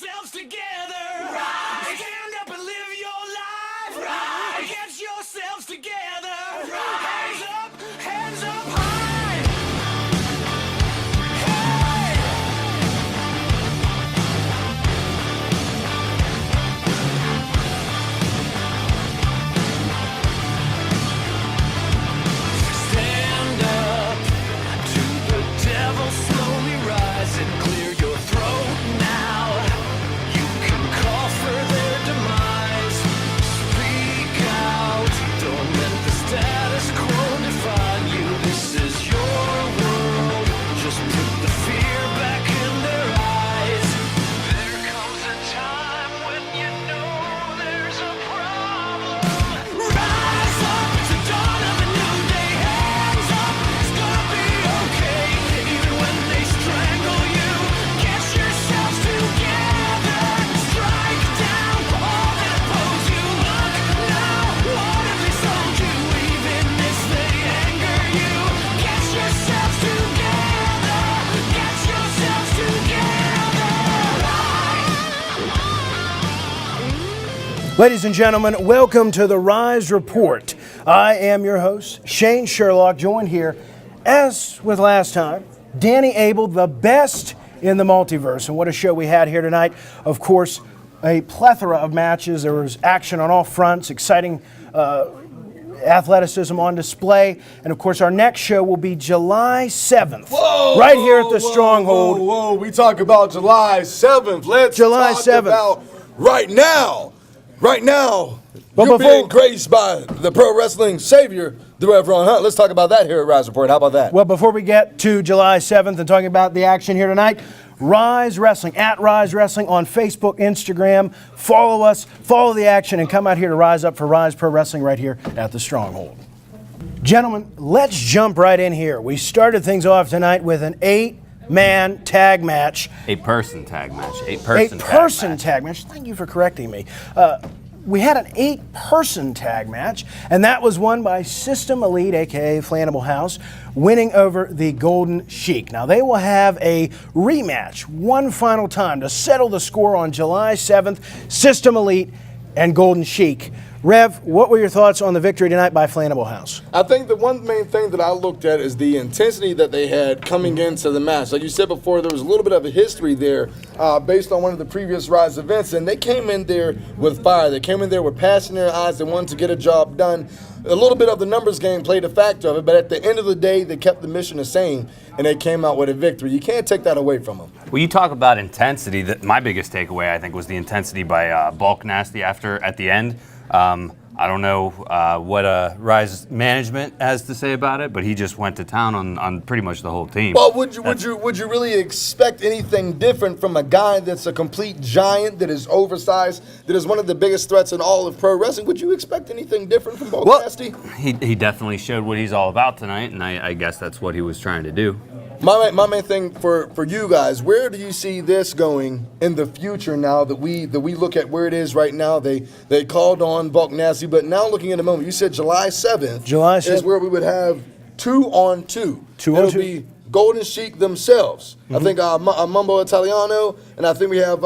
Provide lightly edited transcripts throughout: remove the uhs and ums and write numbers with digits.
yourselves together. Rise. Stand up and live your life. Rise. Get yourselves together. Rise. Hands up high. Hey. Stand up to the devil, slowly rise and clear your throat now. You can call for their demise. Speak out. Don't let the status quo define you. This is your world. Just put the fear back in their eyes. There comes a time when you know there's a problem. Rise up, it's the dawn of a new day. Hands up, it's gonna be okay. Even when they strangle you, get yourselves together. Strike down all that oppose you. Look now, what have they sold you? Even if they anger you, get yourselves together. Get yourselves together. Ladies and gentlemen, welcome to the Ryse Report. I am your host, Shane Sherlock, joined here, as with last time, Danny Abel, the best in the multiverse. And what a show we had here tonight. Of course, a plethora of matches. There was action on all fronts, exciting athleticism on display. And of course, our next show will be July 7th, right here at the Stronghold. Whoa, we talk about July 7th. Let's July talk 7th. about right now. Right now, But you're before- being graced by the pro wrestling savior, the Reverend Hunt. Let's talk about that here at Ryse Report. How about that? Well, before we get to July 7th and talking about the action here tonight, Ryse Wrestling, at Ryse Wrestling on Facebook, Instagram. Follow us, follow the action, and come out here to rise up for Ryse Pro Wrestling right here at the Stronghold. Gentlemen, let's jump right in here. We started things off tonight with an 8-man tag match. 8-person tag match. 8-person tag match. Thank you for correcting me. We had an 8-person tag match, and that was won by System Elite, aka Flannable House, winning over the Golden Sheik. Now, they will have a rematch one final time to settle the score on July 7th, System Elite and Golden Sheik. Rev, what were your thoughts on the victory tonight by Flannable House? I think the one main thing that I looked at is the intensity that they had coming into the match. Like you said before, there was a little bit of a history there based on one of the previous Ryse events, and they came in there with fire. They came in there with passion in their eyes. They wanted to get a job done. A little bit of the numbers game played a factor of it, but at the end of the day, they kept the mission the same, and they came out with a victory. You can't take that away from them. Well, you talk about intensity. My biggest takeaway, I think, was the intensity by Bulk Nasty at the end. I don't know what Ryse management has to say about it, but he just went to town on pretty much the whole team. Well, would you really expect anything different from a guy that's a complete giant, that is oversized, that is one of the biggest threats in all of pro wrestling? Would you expect anything different from Bulk Nasty? He definitely showed what he's all about tonight, and I guess that's what he was trying to do. My main thing for you guys, where do you see this going in the future now that we look at where it is right now? They called on Bulk Nasty, but now looking at the moment, you said July 7th is where we would have 2-on-2. It'll be Golden Sheik themselves. I think Mumbo Italiano, and I think we have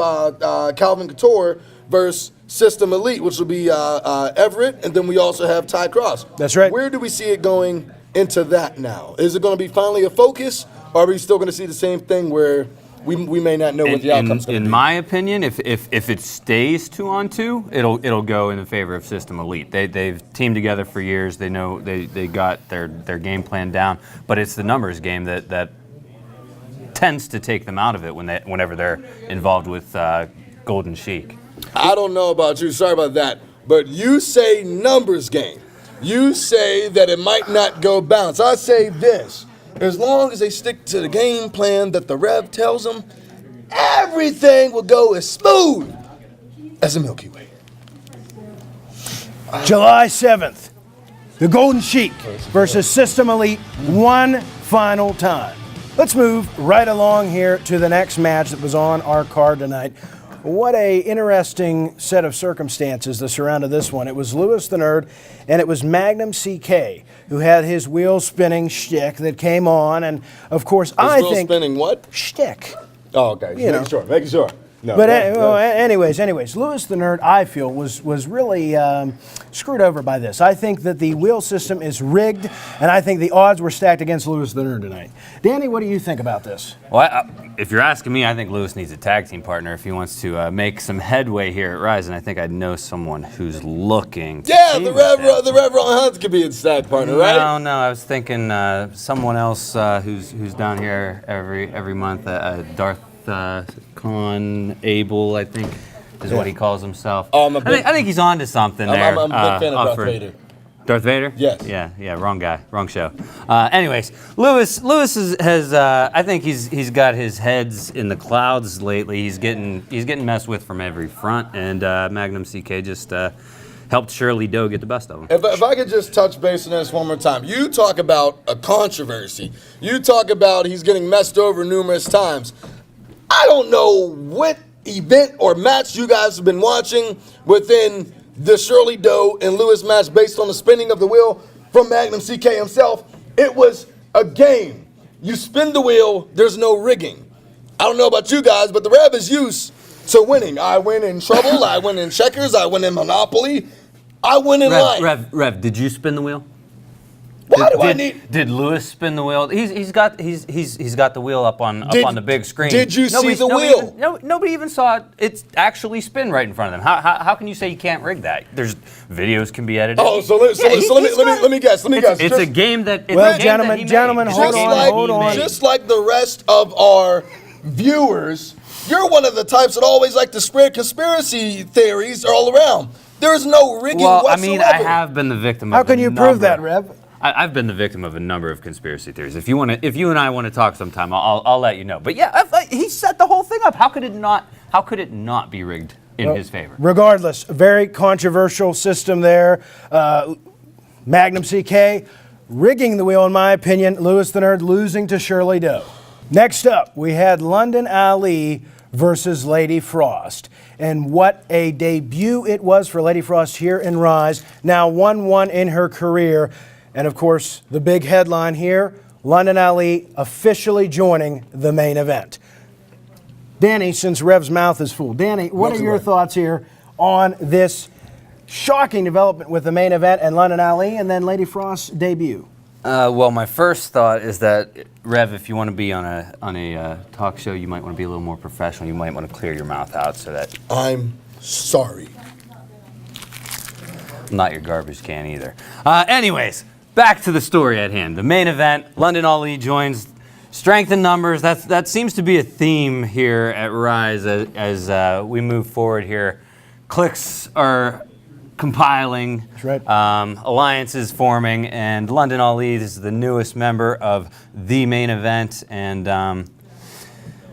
Calvin Couture versus System Elite, which will be Everett, and then we also have Ty Cross. That's right. Where do we see it going into that now? Is it going to be finally a focus? Or are we still going to see the same thing where we may not know what the outcome's going to be? In my opinion, if it stays 2-on-2, it'll go in the favor of System Elite. They've teamed together for years. They know they got their game plan down. But it's the numbers game that tends to take them out of it whenever they're involved with Golden Sheik. I don't know about you. Sorry about that. But you say numbers game. You say that it might not go balanced. I say this. As long as they stick to the game plan that the Rev tells them, everything will go as smooth as a Milky Way. July 7th, the Golden Sheik versus System Elite one final time. Let's move right along here to the next match that was on our card tonight. What a interesting set of circumstances that surrounded this one. It was Lewis the Nerd, and it was Magnum CK who had his wheel spinning shtick that came on, and of course I think spinning what? shtick. Oh, okay. Making sure. No, But no. anyways, Lewis the Nerd, I feel, was really screwed over by this. I think that the wheel system is rigged, and I think the odds were stacked against Lewis the Nerd tonight. Danny, what do you think about this? Well, if you're asking me, I think Lewis needs a tag team partner if he wants to make some headway here at Ryse, and I think I know someone who's looking. Yeah, the Rev Ron Hunt could be his tag partner, right? No, I was thinking someone else who's down here every month. Darth Able, I think, is what he calls himself. I think he's on to something there. I'm a big fan of Darth Vader. Darth Vader? Yes. Yeah, wrong guy, wrong show. Anyways, Lewis has I think he's got his heads in the clouds lately. He's getting messed with from every front, and Magnum CK just helped Shirley Doe get the best of him. If I could just touch base on this one more time. You talk about a controversy. You talk about he's getting messed over numerous times. I don't know what event or match you guys have been watching within the Shirley Doe and Lewis match based on the spinning of the wheel from Magnum CK himself. It was a game. You spin the wheel, there's no rigging. I don't know about you guys, but the Rev is used to winning. I win in trouble, I win in checkers, I win in Monopoly, I win in life. Rev, did you spin the wheel? Why do I need? Did Lewis spin the wheel? He's got the wheel up on the big screen. Did you see the wheel? Nobody even saw it actually spin right in front of them. How can you say you can't rig that? There's videos can be edited. Oh, so let me guess. It's a game that. Well, gentlemen, hold on. Just like the rest of our viewers, you're one of the types that always like to spread conspiracy theories all around. There's no rigging whatsoever. I mean, I have been the victim. How can you prove that, Rev? I've been the victim of a number of conspiracy theories. If you and I want to talk sometime, I'll let you know. But yeah, he set the whole thing up. How could it not be rigged in his favor? Regardless, very controversial system there. Magnum CK rigging the wheel, in my opinion. Lewis the Nerd losing to Shirley Doe. Next up, we had London Ali versus Lady Frost. And what a debut it was for Lady Frost here in Ryse. Now 1-1 in her career. And of course, the big headline here, London Ali officially joining the main event. Danny, since Rev's mouth is full. Danny, what are your thoughts here on this shocking development with the main event and London Ali and then Lady Frost's debut? Well, my first thought is that, Rev, if you want to be on a talk show, you might want to be a little more professional. You might want to clear your mouth out so that... I'm sorry. Not your garbage can either. Anyways, back to the story at hand. The main event, London Ali joins. Strength in numbers, that seems to be a theme here at Ryse as we move forward here. Cliques are compiling, that's right. Alliances forming, and London Ali is the newest member of the main event. And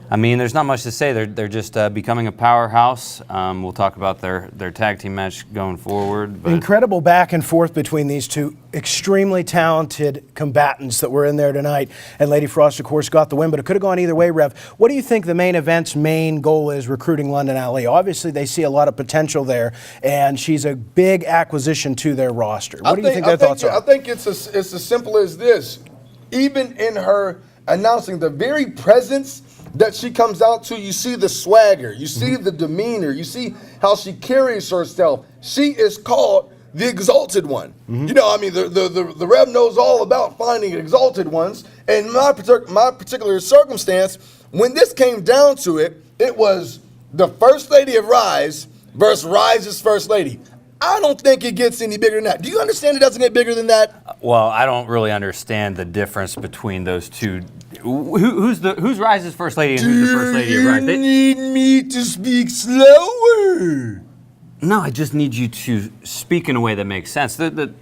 I mean, there's not much to say. They're just becoming a powerhouse. We'll talk about their tag team match going forward. But incredible back and forth between these two extremely talented combatants that were in there tonight. And Lady Frost, of course, got the win, but it could have gone either way, Rev. What do you think the main event's main goal is recruiting London Ali? Obviously, they see a lot of potential there, and she's a big acquisition to their roster. What do you think their thoughts are? I think it's as simple as this. Even in her announcing, the very presence that she comes out to, you see the swagger, you see the demeanor, you see how she carries herself. She is called the Exalted One. You know, I mean, the Rev knows all about finding exalted ones. And my particular circumstance, when this came down to it, it was the First Lady of Ryse versus Ryse's First Lady. I don't think it gets any bigger than that. Do you understand it doesn't get bigger than that? Well, I don't really understand the difference between those two. Who's Ryse's First Lady and who's the First Lady of Ryse? You need me to speak slower. No, I just need you to speak in a way that makes sense. The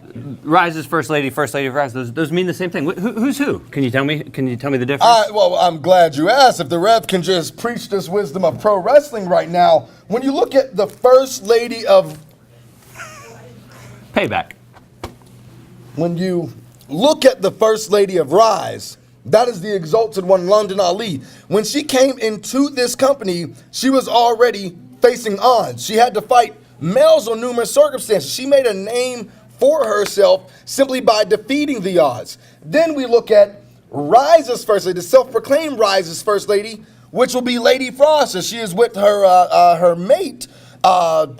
Ryse's First Lady of Ryse, those mean the same thing. Who's who? Can you tell me? Can you tell me the difference? Well, I'm glad you asked. If the Rev can just preach this wisdom of pro wrestling right now, when you look at the First Lady of Payback. When you look at the First Lady of Ryse, that is the Exalted One, London Ali. When she came into this company, she was already facing odds. She had to fight males on numerous circumstances. She made a name for herself simply by defeating the odds. Then we look at Ryse's First Lady, the self-proclaimed Ryse's First Lady, which will be Lady Frost, as she is with her mate. The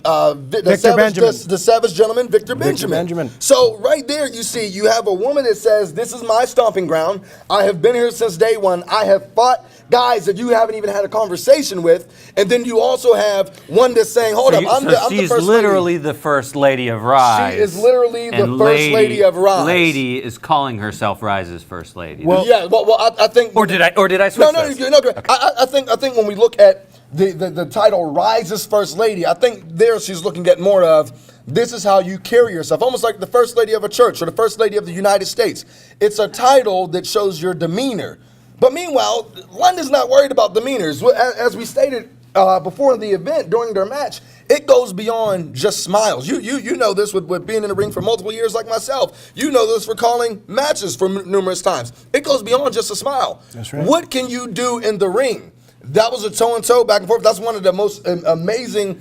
savage gentleman, Victor Benjamin. So right there, you see, you have a woman that says, "This is my stomping ground. I have been here since day one. I have fought guys that you haven't even had a conversation with." And then you also have one that's saying, "Hold up, I'm the she's first literally lady." the first lady of Ryse. She is literally the first lady of Ryse. Lady is calling herself Ryse's first lady. Well, I think. Or did I switch those? No. Okay. I think when we look at the title Ryse's First Lady, I think there she's looking at more of, this is how you carry yourself, almost like the First Lady of a church or the First Lady of the United States. It's a title that shows your demeanor. But meanwhile, London's not worried about demeanors. As we stated before the event, during their match, it goes beyond just smiles. You know this with being in the ring for multiple years like myself. You know this for calling matches for numerous times. It goes beyond just a smile. That's right. What can you do in the ring? That was a toe-and-toe, back and forth. That's one of the most amazing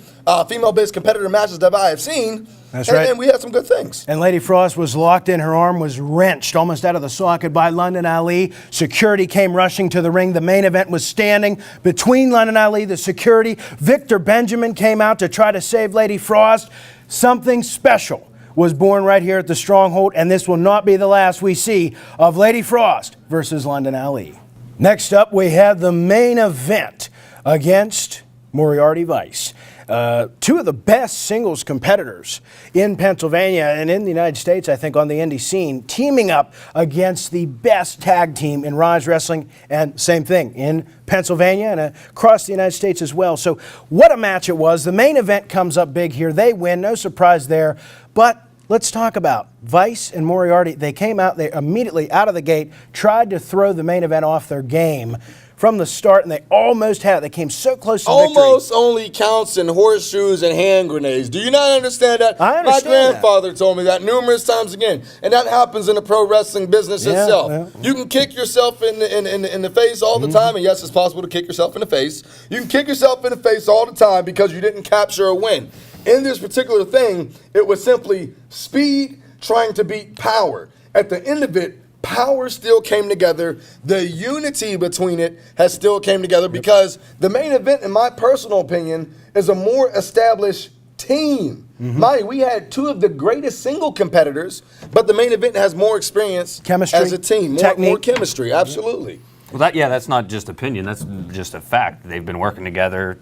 female-based competitor matches that I have seen. That's right. And we had some good things. And Lady Frost was locked in. Her arm was wrenched almost out of the socket by London Ali. Security came rushing to the ring. The main event was standing between London Ali, the security. Victor Benjamin came out to try to save Lady Frost. Something special was born right here at the Stronghold, and this will not be the last we see of Lady Frost versus London Ali. Next up, we have the main event against Moriarty Vice. Two of the best singles competitors in Pennsylvania and in the United States, I think, on the indie scene, teaming up against the best tag team in Ryse Wrestling, and same thing in Pennsylvania and across the United States as well. So what a match it was. The main event comes up big here. They win, no surprise there. But let's talk about Vice and Moriarty. They came out, they immediately out of the gate tried to throw the main event off their game from the start, and they almost had it. They came so close to victory. Almost only counts in horseshoes and hand grenades. Do you not understand that? I understand. My grandfather told me that numerous times again, and that happens in the pro wrestling business itself. Yeah. You can kick yourself in the face all the time, and yes, it's possible to kick yourself in the face. You can kick yourself in the face all the time because you didn't capture a win. In this particular thing, it was simply speed trying to beat power. At the end of it, power still came together. The unity between it has still came together because the main event, in my personal opinion, is a more established team. We had two of the greatest single competitors, but the main event has more experience Chemistry, as a team, more chemistry, absolutely. Well, that's not just opinion. That's just a fact. They've been working together,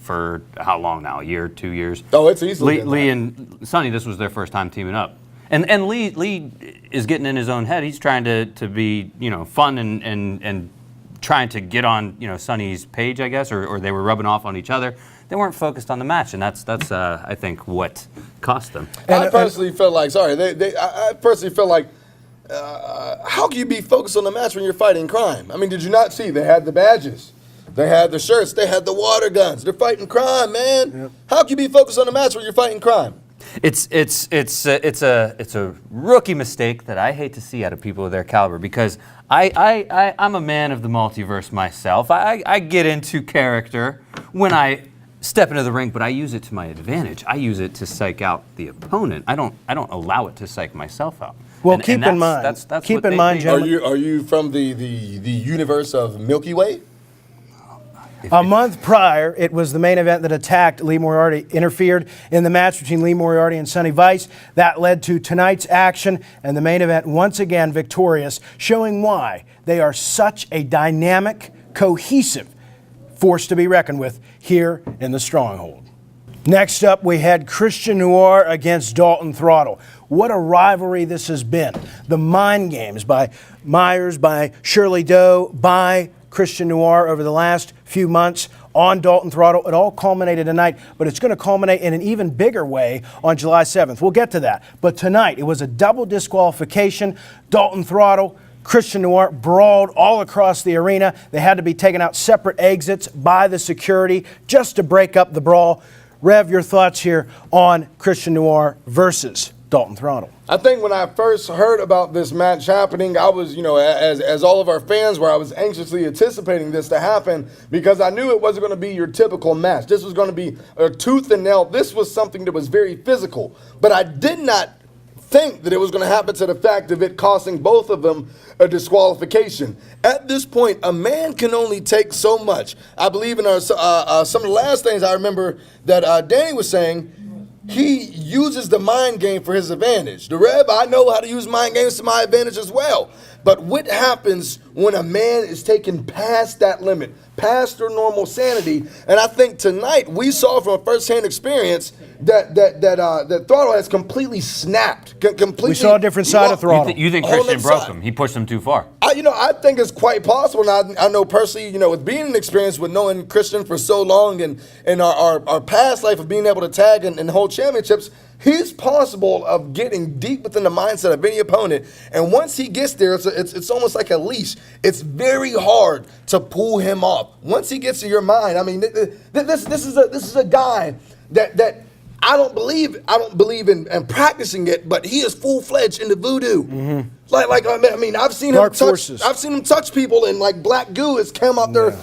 for how long now? A year, 2 years? Oh, it's easily Lee and Sonny, this was their first time teaming up. And Lee is getting in his own head. He's trying to be, fun and trying to get on, Sonny's page, I guess, or they were rubbing off on each other. They weren't focused on the match, and that's I think what cost them. I personally feel like, how can you be focused on the match when you're fighting crime? I mean, did you not see? They had the badges. They had the shirts. They had the water guns. They're fighting crime, man. Yep. How can you be focused on the match when you're fighting crime? It's a rookie mistake that I hate to see out of people of their caliber because I'm a man of the multiverse myself. I get into character when I step into the ring, but I use it to my advantage. I use it to psych out the opponent. I don't allow it to psych myself out. Well, keep in mind, gentlemen. Are you from the universe of Milky Way? A month prior, it was the main event that attacked Lee Moriarty, interfered in the match between Lee Moriarty and Sonny Vice. That led to tonight's action, and the main event once again victorious, showing why they are such a dynamic, cohesive force to be reckoned with here in the Stronghold. Next up, we had Christian Noir against Dalton Throttle. What a rivalry this has been. The mind games by Myers, by Shirley Doe, by Christian Noir over the last few months on Dalton Throttle. It all culminated tonight, but it's going to culminate in an even bigger way on July 7th. We'll get to that. But tonight, it was a double disqualification. Dalton Throttle, Christian Noir brawled all across the arena. They had to be taken out separate exits by the security just to break up the brawl. Rev, your thoughts here on Christian Noir versus Dalton Throttle. I think when I first heard about this match happening, I was, as all of our fans were, I was anxiously anticipating this to happen because I knew it wasn't going to be your typical match. This was going to be a tooth and nail. This was something that was very physical. But I did not think that it was going to happen to the fact of it costing both of them a disqualification. At this point, a man can only take so much. I believe in some of the last things I remember that Danny was saying, he uses the mind game for his advantage. The Rev, I know how to use mind games to my advantage as well. But what happens when a man is taken past that limit, past their normal sanity? And I think tonight we saw from a first-hand experience that Throttle has completely snapped. We saw a different side of Throttle. You think Christian broke him? He pushed him too far. I think it's quite possible. And I know personally, with being an experience with knowing Christian for so long and our past life of being able to tag and hold championships, he's possible of getting deep within the mindset of any opponent. And once he gets there, it's almost like a leash. It's very hard to pull him off. Once he gets to your mind, I mean, this is a guy that I don't believe in practicing it, but he is full-fledged into voodoo. Mm-hmm. I've seen him touch people, and like black goo has come out their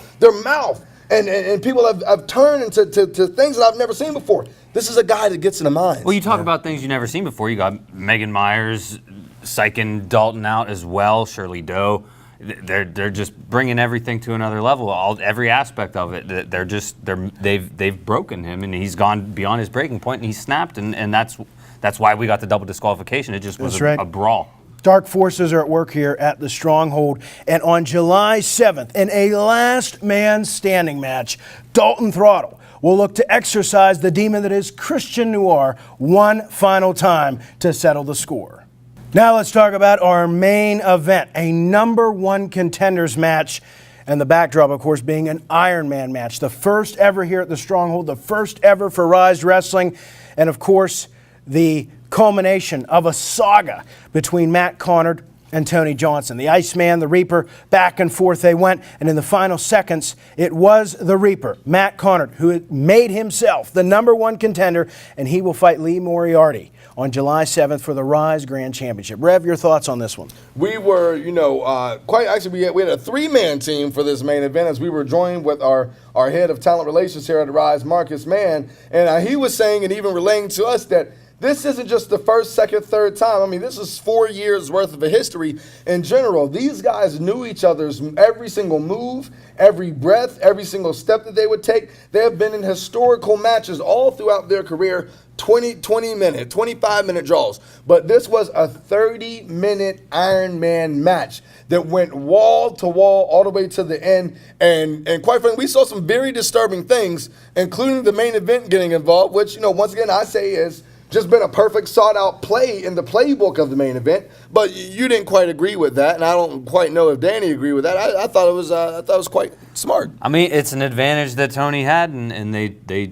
mouth, and people have turned into things that I've never seen before. This is a guy that gets in the mind. Well, you talk about things you've never seen before. You got Megan Myers psyching Dalton out as well, Shirley Doe. They're just bringing everything to another level. Every aspect of it. They've broken him, and he's gone beyond his breaking point, and he snapped, and that's why we got the double disqualification. It just was a brawl. Dark forces are at work here at the Stronghold, and on July 7th, in a last man standing match, Dalton Throttle will look to exercise the demon that is Christian Noir one final time to settle the score. Now let's talk about our main event, a number one contenders match, and the backdrop, of course, being an Iron Man match. The first ever here at the Stronghold, the first ever for Ryse Wrestling, and of course, the culmination of a saga between Matt Connard and Tony Johnson. The Iceman, the Reaper, back and forth they went, and in the final seconds, it was the Reaper, Matt Connard, who had made himself the number one contender, and he will fight Lee Moriarty on July 7th for the Ryse Grand Championship. Rev, your thoughts on this one? We were, we had a three-man team for this main event as we were joined with our head of talent relations here at Ryse, Marcus Mann, and he was saying and even relaying to us that this isn't just the first, second, third time. I mean, this is 4 years worth of a history in general. These guys knew each other's every single move, every breath, every single step that they would take. They have been in historical matches all throughout their career, 20-minute, 25-minute draws. But this was a 30-minute Iron Man match that went wall to wall all the way to the end. And quite frankly, we saw some very disturbing things, including the main event getting involved, which, once again, I say is just been a perfect sought-out play in the playbook of the main event, but you didn't quite agree with that, and I don't quite know if Danny agreed with that. I thought it was quite smart. I mean, it's an advantage that Tony had, and they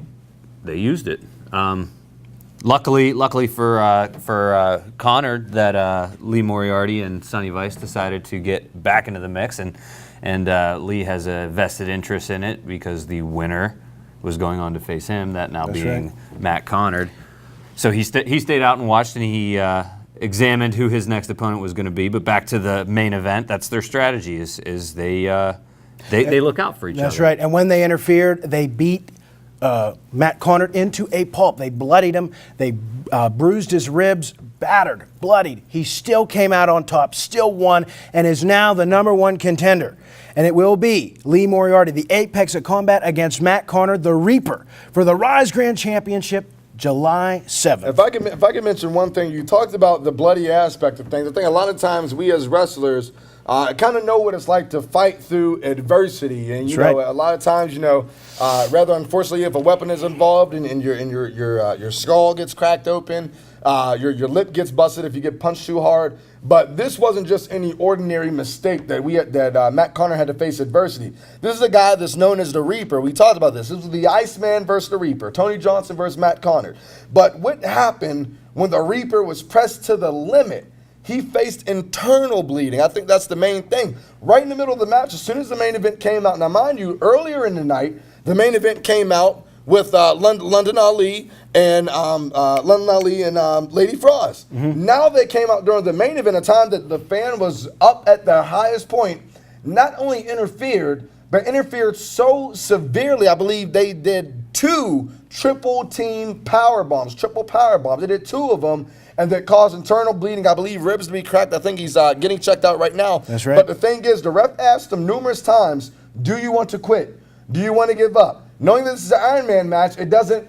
used it. Luckily for Connor, that Lee Moriarty and Sonny Vice decided to get back into the mix, and Lee has a vested interest in it because the winner was going on to face him. That now being Matt Connard. So he stayed out and watched, and he examined who his next opponent was going to be. But back to the main event, that's their strategy: is they look out for each other. That's right. And when they interfered, they beat Matt Connard into a pulp. They bloodied him. They bruised his ribs, battered, bloodied. He still came out on top, still won, and is now the number one contender. And it will be Lee Moriarty, the apex of combat, against Matt Connard, the Reaper, for the Ryse Grand Championship, July 7th. If I could mention one thing, you talked about the bloody aspect of things. I think a lot of times we as wrestlers kind of know what it's like to fight through adversity, and a lot of times, rather unfortunately, if a weapon is involved and your skull gets cracked open, your lip gets busted if you get punched too hard. But this wasn't just any ordinary mistake that Matt Connard had to face adversity. This is a guy that's known as the Reaper. We talked about this. This was the Iceman versus the Reaper, Tony Johnson versus Matt Connard. But what happened when the Reaper was pressed to the limit? He faced internal bleeding. I think that's the main thing. Right in the middle of the match, as soon as the main event came out, now mind you, earlier in the night, the main event came out with London Ali and Lady Frost. Mm-hmm. Now they came out during the main event, a time that the fan was up at their highest point, not only interfered, but interfered so severely, I believe they did 2 triple power bombs. They did 2 of them, and that caused internal bleeding. I believe ribs to be cracked. I think he's getting checked out right now. That's right. But the thing is, the ref asked him numerous times, do you want to quit? Do you want to give up? Knowing that this is an Iron Man match, it doesn't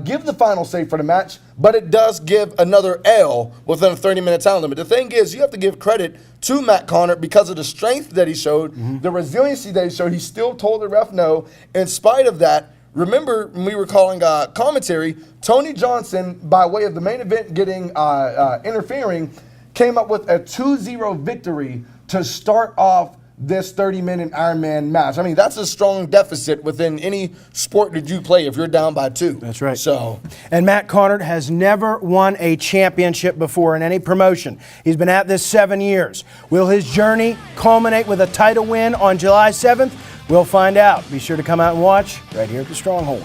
give the final say for the match, but it does give another L within a 30-minute time limit. The thing is, you have to give credit to Matt Connor because of the strength that he showed, the resiliency that he showed. He still told the ref no. In spite of that, remember when we were calling commentary, Tony Johnson, by way of the main event getting interfering, came up with a 2-0 victory to start off this 30-minute Iron Man match. I mean, that's a strong deficit within any sport that you play if you're down by 2. That's right. So, and Matt Connor has never won a championship before in any promotion. He's been at this 7 years. Will his journey culminate with a title win on July 7th? We'll find out. Be sure to come out and watch right here at the Stronghold.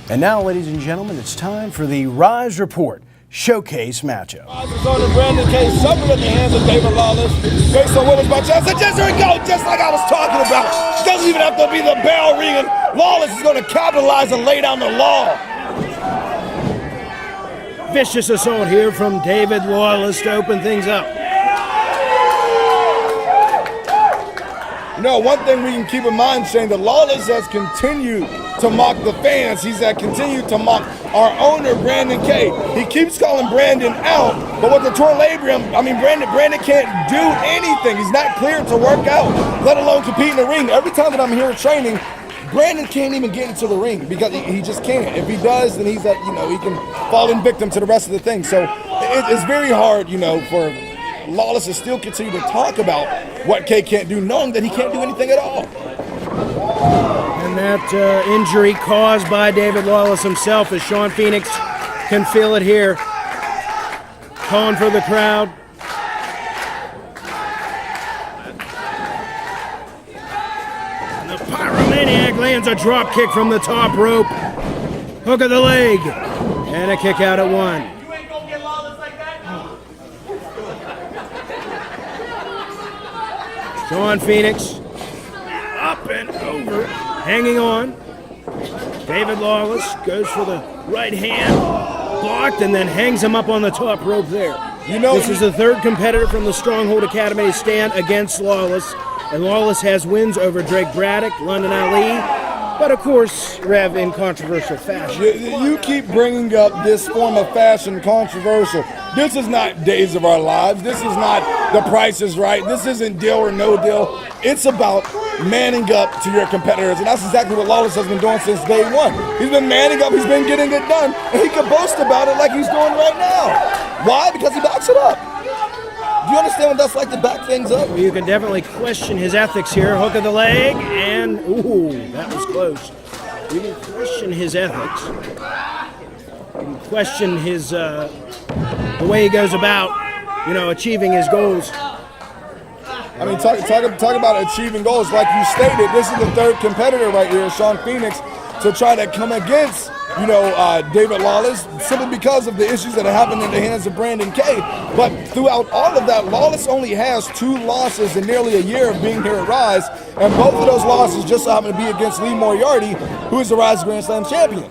And now, ladies and gentlemen, it's time for the Ryse Report Showcase matchup. Ryse on the Brandon K. suffered at the hands of David Lawless. Based on winners by chance. And just there we go, just like I was talking about. Doesn't even have to be the bell ringing. Lawless is going to capitalize and lay down the law. Vicious assault here from David Lawless to open things up. You know, one thing we can keep in mind, Shane, that Lawless has continued to mock the fans. He's continued to mock our owner, Brandon K. He keeps calling Brandon out, but with the torn labrum, I mean, Brandon can't do anything. He's not cleared to work out, let alone compete in the ring. Every time that I'm here training, Brandon can't even get into the ring because he just can't. If he does, then he's he can fall in victim to the rest of the thing. So it's very hard, for Lawless to still continue to talk about what K can't do, knowing that he can't do anything at all. And that injury caused by David Lawless himself, as Sean Phoenix can feel it here. Calling for the crowd. And the Pyromaniac lands a drop kick from the top rope. Hook of the leg. And a kick out at 1. Sean Phoenix up and over, hanging on. David Lawless goes for the right hand, blocked, and then hangs him up on the top rope there. This is the 3rd competitor from the Stronghold Academy to stand against Lawless, and Lawless has wins over Drake Braddock, London Ali, but of course, Rev, in controversial fashion. You keep bringing up this form of fashion controversial. This is not Days of Our Lives. This is not The Price is Right. This isn't Deal or No Deal. It's about manning up to your competitors, and that's exactly what Lawless has been doing since day 1. He's been manning up, he's been getting it done, and he can boast about it like he's doing right now. Why? Because he backs it up. Do you understand what that's like to back things up? Well, you can definitely question his ethics here. Hook of the leg, and ooh, that was close. You can question his ethics. You can question his the way he goes about, achieving his goals. I mean, talk about achieving goals. Like you stated, this is the 3rd competitor right here, Sean Phoenix, to try to come against, David Lawless, simply because of the issues that have happened in the hands of Brandon K. But throughout all of that, Lawless only has 2 losses in nearly a year of being here at Ryse, and both of those losses just so happen to be against Lee Moriarty, who is the Ryse Grand Slam champion.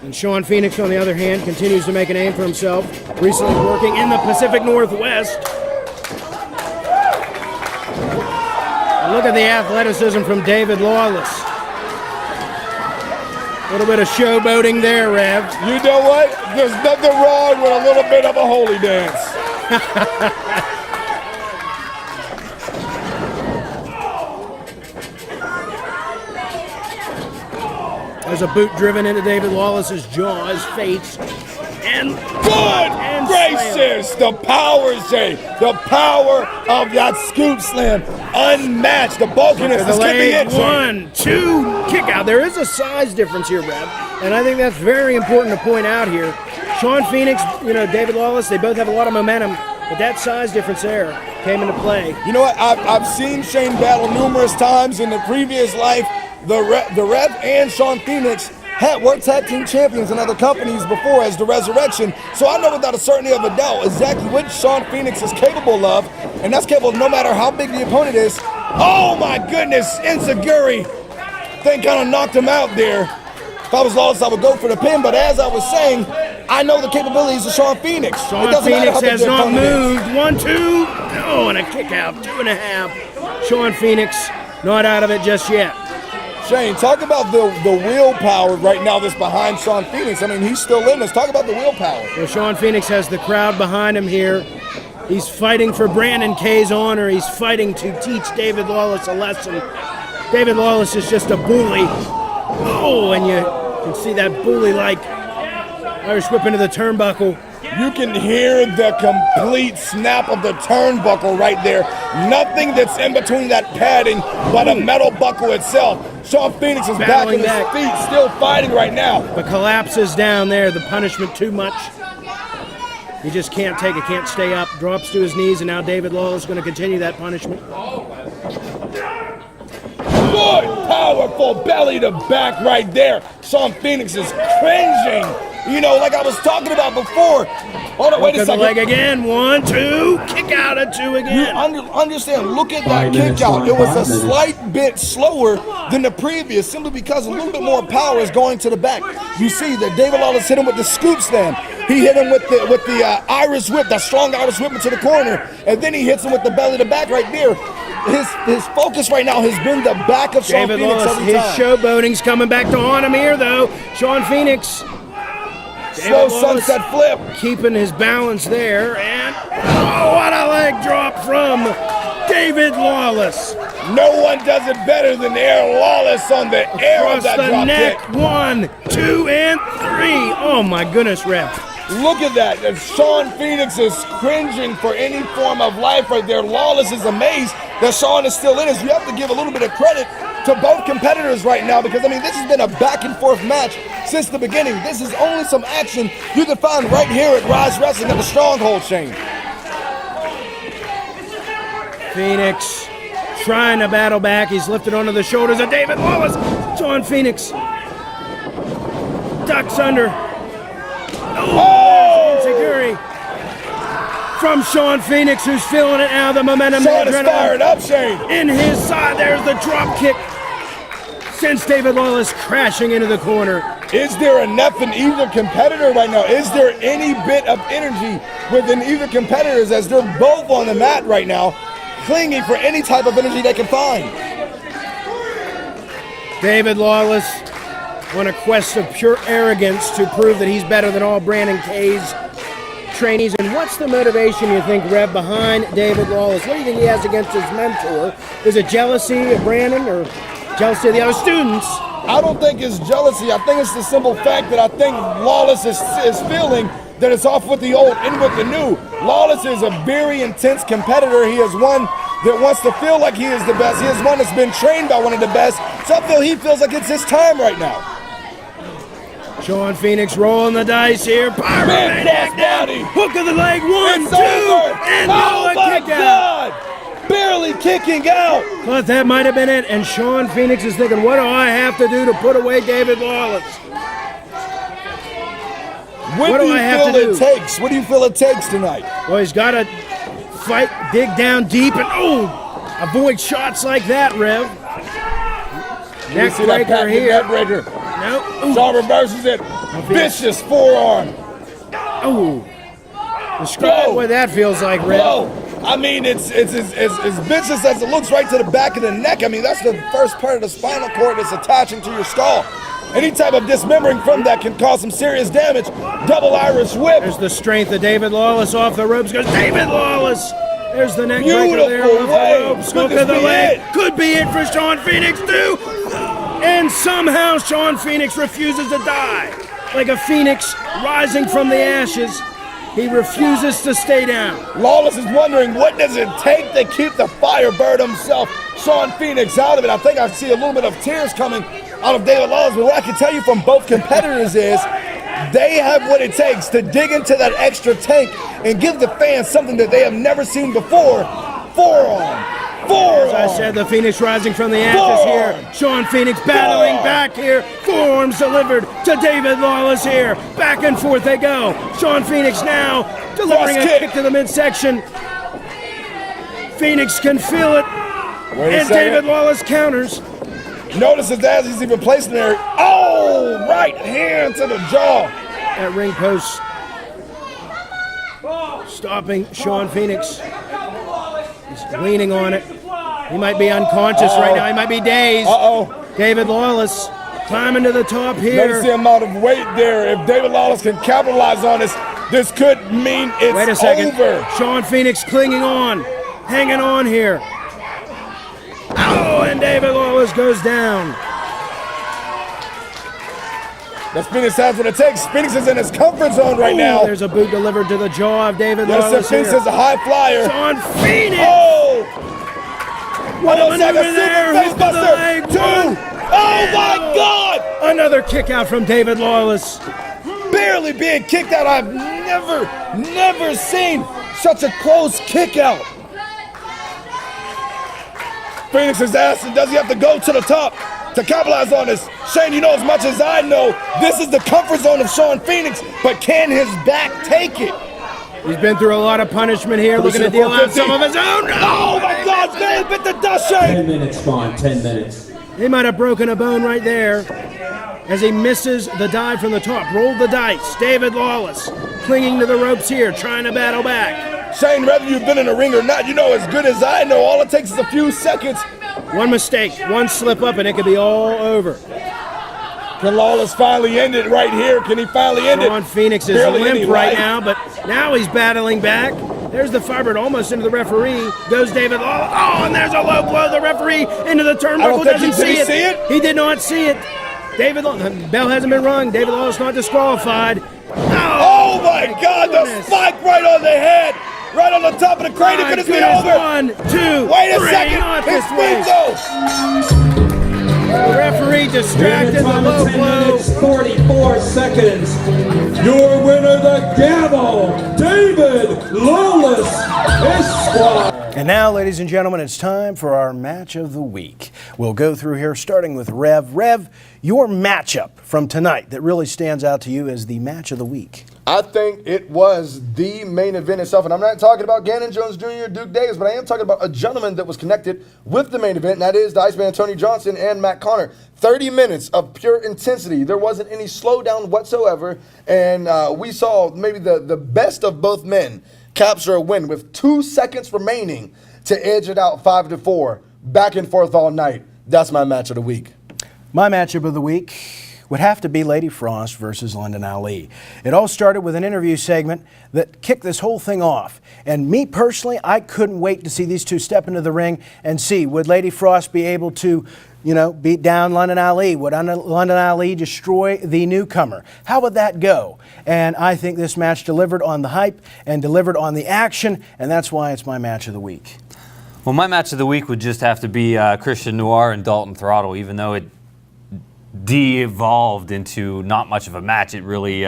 And Sean Phoenix, on the other hand, continues to make a name for himself, recently working in the Pacific Northwest. And look at the athleticism from David Lawless. A little bit of showboating there, Rev. You know what? There's nothing wrong with a little bit of a holy dance. There's a boot driven into David Lawless's jaw, his face, and good gracious! The power, Jay. The power of that scoop slam. Unmatched. The bulkiness is keeping it. 1, 2, kick out. There is a size difference here, Rev, and I think that's very important to point out here. Sean Phoenix, David Lawless, they both have a lot of momentum, but that size difference there came into play. You know what? I've seen Shane battle numerous times in the previous life. The Rev and Sean Phoenix were tag team champions in other companies before as the Resurrection, so I know without a certainty of a doubt exactly what Sean Phoenix is capable of, and that's capable no matter how big the opponent is. Oh my goodness, Enziguri thing kind of knocked him out there. If I was Lawless, I would go for the pin. But as I was saying, I know the capabilities of Sean Phoenix. Sean Phoenix has not moved. 1, 2. Oh, and a kick out. 2.5. Sean Phoenix not out of it just yet. Shane, talk about the willpower right now that's behind Sean Phoenix. I mean, he's still in this. Talk about the willpower. Well, Sean Phoenix has the crowd behind him here. He's fighting for Brandon Kay's honor. He's fighting to teach David Lawless a lesson. David Lawless is just a bully. Oh, and you can see that bully-like Irish whip into the turnbuckle. You can hear the complete snap of the turnbuckle right there. Nothing that's in between that padding but a metal buckle itself. Sean Phoenix is back on his feet, still fighting right now. The collapse is down there. The punishment too much. He just can't take it, can't stay up. Drops to his knees, and now David Lawless is going to continue that punishment. Good, powerful belly to back right there. Sean Phoenix is cringing. You know, like I was talking about before. Hold on, wait a second. Leg again. 1, 2. Kick out at 2 again. You understand, look at that kick out. It was a slight bit slower than the previous, simply because a little bit more power is going to the back. You see that David Lawless hit him with the scoop slam. He hit him with the Irish whip, that strong Irish whip into the corner, and then he hits him with the belly to back right there. His focus right now has been the back of Sean David Phoenix Lawless, every time. his showboating's coming back to haunt him here, though. Sean Phoenix. Slow sunset flip. Keeping his balance there, and oh, what a leg drop from David Lawless. No one does it better than Aaron Lawless on the air of that Across the drop neck. kick. 1, 2, and 3. Oh my goodness, ref. Look at that. And Sean Phoenix is cringing for any form of life right there. Lawless is amazed that Sean is still in it. You have to give a little bit of credit to both competitors right now, because, I mean, this has been a back and forth match since the beginning. This is only some action you can find right here at Ryse Wrestling at the Stronghold, Shane. Phoenix trying to battle back. He's lifted onto the shoulders of David Lawless. Sean Phoenix ducks under. Oh! Insecurity from Sean Phoenix, who's feeling it now. The momentum. Sean is fired up, Shane. In his side, there's the drop kick. Sends David Lawless crashing into the corner. Is there enough in either competitor right now? Is there any bit of energy within either competitors, as they're both on the mat right now, clinging for any type of energy they can find? David Lawless on a quest of pure arrogance to prove that he's better than all Brandon Kay's trainees. And what's the motivation, you think, Rev, behind David Lawless? What do you think he has against his mentor? Is it jealousy of Brandon or jealousy of the other students? I don't think it's jealousy. I think it's the simple fact that I think Lawless is feeling that it's off with the old, in with the new. Lawless is a very intense competitor. He is one that wants to feel like he is the best. He is one that's been trained by one of the best. So I feel he feels like it's his time right now. Sean Phoenix rolling the dice here. Pyromaniac down. Hook of the leg. 1, 2, and oh my kick out. God! Barely kicking out. But that might have been it. And Sean Phoenix is thinking, what do I have to do to put away David Lawless? What do you feel it takes? What do you feel it takes tonight? Well, he's got to fight, dig down deep, and avoid shots like that, Rev. Neck breaker here. Neck breaker. No. Shaw reverses it. Vicious forearm. Oh. Describe what that feels like, Rev. Whoa. I mean, it's as vicious as it looks, right to the back of the neck. I mean, that's the first part of the spinal cord that's attaching to your skull. Any type of dismembering from that can cause some serious damage. Double Irish whip. There's the strength of David Lawless off the ropes. Goes David Lawless. There's the neck breaker there off the ropes. Hook of the leg. Could be it for Sean Phoenix too. And somehow Sean Phoenix refuses to die. Like a phoenix rising from the ashes, he refuses to stay down. Lawless is wondering, what does it take to keep the Firebird himself, Sean Phoenix, out of it? I think I see a little bit of tears coming out of David Lawless, but what I can tell you from both competitors is they have what it takes to dig into that extra tank and give the fans something that they have never seen before. Forearm. As I said, the Phoenix rising from the ashes here. Sean Phoenix battling back here. Forearms delivered to David Lawless here. Back and forth they go. Sean Phoenix now delivering a kick to the midsection. Phoenix can feel it. And David Lawless counters. Notice as he's even placing there. Oh, right hand to the jaw. That ring post stopping Sean Phoenix. He's leaning on it. He might be unconscious right now. He might be dazed. David Lawless climbing to the top here. Notice the amount of weight there. If David Lawless can capitalize on this could mean it's Wait a second. over. Sean Phoenix clinging on, hanging on here. Oh, and David Lawless goes down. That's Phoenix has what it takes. Phoenix is in his comfort zone right now. There's a boot delivered to the jaw of David Yes, Lawless Phoenix here. is a high flyer. Sean Phoenix! Oh! What a Almost like maneuver a there! super Hook face to the buster. leg. 2! Oh my God! Another kick out from David Lawless. Barely being kicked out. I've never seen such a close kick out. Phoenix is asking, does he have to go to the top to capitalize on this? Shane, you know as much as I know, this is the comfort zone of Sean Phoenix, but can his back take it? He's been through a lot of punishment here, looking to deal out some of his own. Oh my God, barely bit the dust, Shane! 10 minutes, Vaughn, 10 minutes. He might have broken a bone right there as he misses the dive from the top. Rolled the dice. David Lawless clinging to the ropes here, trying to battle back. Shane, whether you've been in a ring or not, you know as good as I know, all it takes is a few seconds. One mistake, one slip up, and it could be all over. Can Lawless finally end it right here? Can he finally end it? Sean Phoenix is Barely any limp right life. now, but now he's battling back. There's the firebird almost into the referee. Goes David Lawless. Oh, and there's a low blow. The referee into the turnbuckle. think he- Doesn't did he see it? He did not see it. David Lawless, bell hasn't been rung. David Lawless not disqualified. Oh my God, the goodness. spike right on the head. Right on the top of the crane. It My could have been goodness, over. 1, 2, Wait a 3, second. not His this way. feet go. The referee distracted the Time low of 10 blow. minutes, 44 seconds. Your winner, the gavel, David Lawless, Esquire. And now, ladies and gentlemen, it's time for our match of the week. We'll go through here starting with Rev. Rev, your matchup from tonight that really stands out to you as the match of the week. I think it was the main event itself, and I'm not talking about Gannon Jones Jr., Duke Davis, but I am talking about a gentleman that was connected with the main event, and that is the Iceman Tony Johnson and Matt Connor. 30 minutes of pure intensity. There wasn't any slowdown whatsoever, and we saw maybe the best of both men capture a win with 2 seconds remaining to edge it out 5-4, back and forth all night. That's my match of the week. My matchup of the week would have to be Lady Frost versus London Ali. It all started with an interview segment that kicked this whole thing off. And me personally, I couldn't wait to see these two step into the ring and see, would Lady Frost be able to, beat down London Ali? Would London Ali destroy the newcomer? How would that go? And I think this match delivered on the hype and delivered on the action, and that's why it's my match of the week. Well, my match of the week would just have to be Christian Noir and Dalton Throttle, even though it de-evolved into not much of a match. It really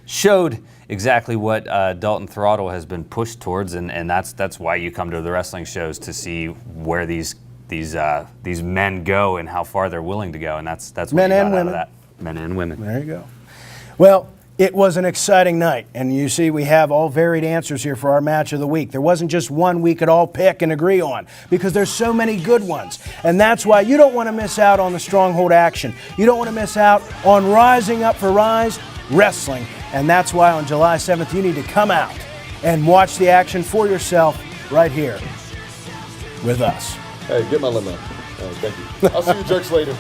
showed exactly what Dalton Throttle has been pushed towards, and that's why you come to the wrestling shows, to see where these men go and how far they're willing to go, and that's what Men you got and out women. of that. Men and women. There you go. Well, it was an exciting night, and you see we have all varied answers here for our match of the week. There wasn't just one we could all pick and agree on, because there's so many good ones. And that's why you don't want to miss out on the Stronghold action. You don't want to miss out on Rising Up for Rise Wrestling. And that's why on July 7th you need to come out and watch the action for yourself right here with us. Hey, get my limo. Thank you. I'll see you jerks later.